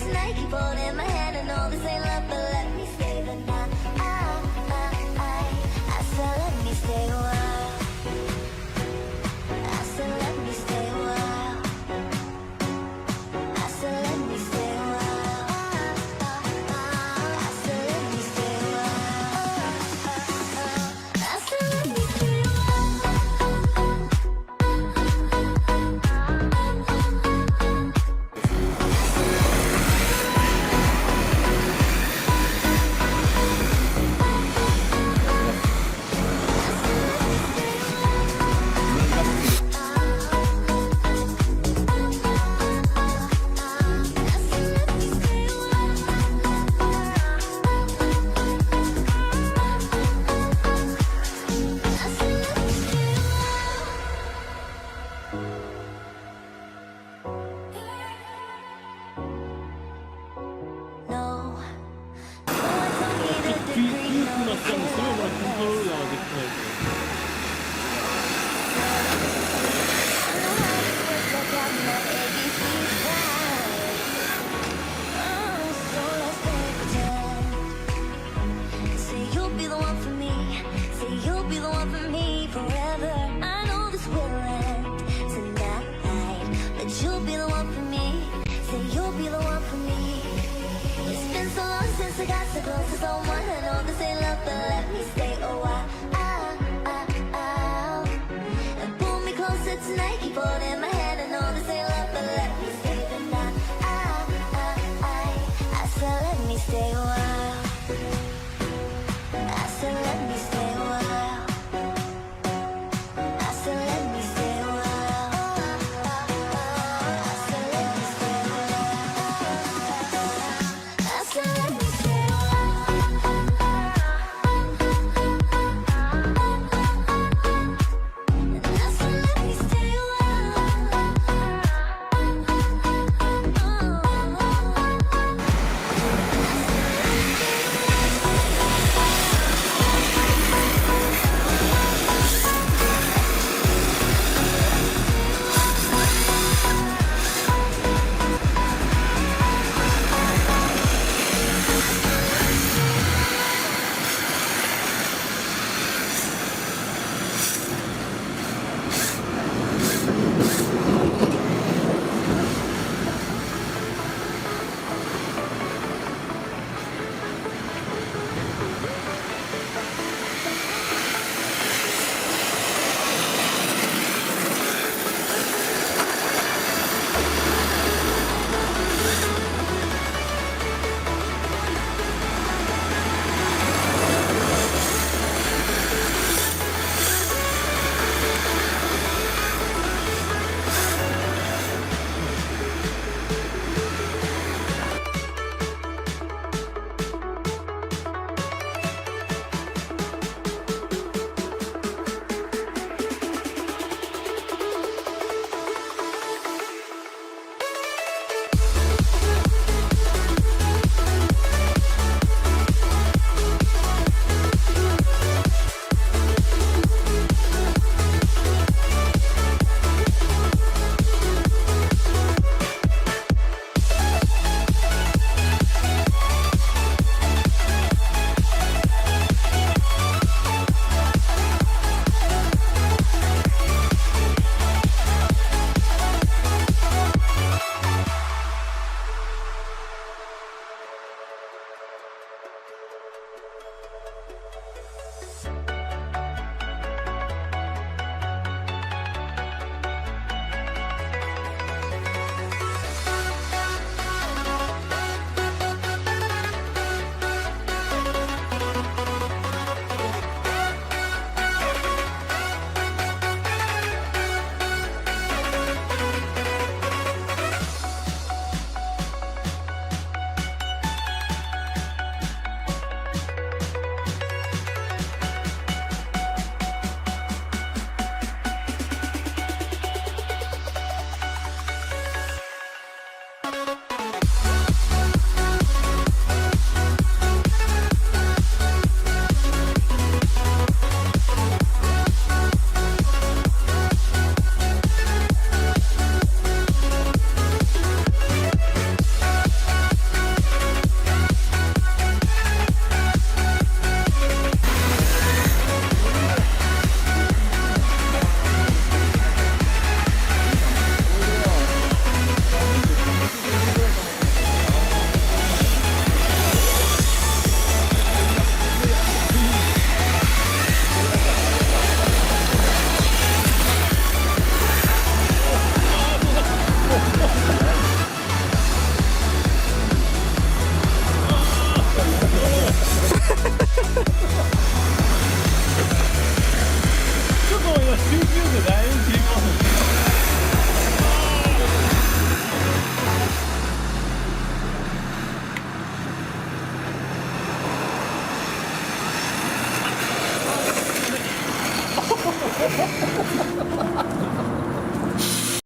tonight. Keep holding my hand. I know this ain't love, but let me stay the night. I said let me stay a while. I said let me stay a while. I said let me stay a while. I said let me stay a while. I said let me stay a while. No. ピークなったんですよ、まだコントロールができてない。Say you'll be the one for me. Say you'll be the one for me forever. I know this will end tonight, but you'll be the one for me. Say you'll be the one for me. It's been so long since I got so close to someone. I know this ain't love, but let me stay a while. And pull me closer tonight. Keep holding my hand. I know this ain't love, but let me stay the night. I said let me stay a while. I said let me stay a while. I said let me stay a while. I said let me stay a while. I said let me stay a while. I said let me stay a while. か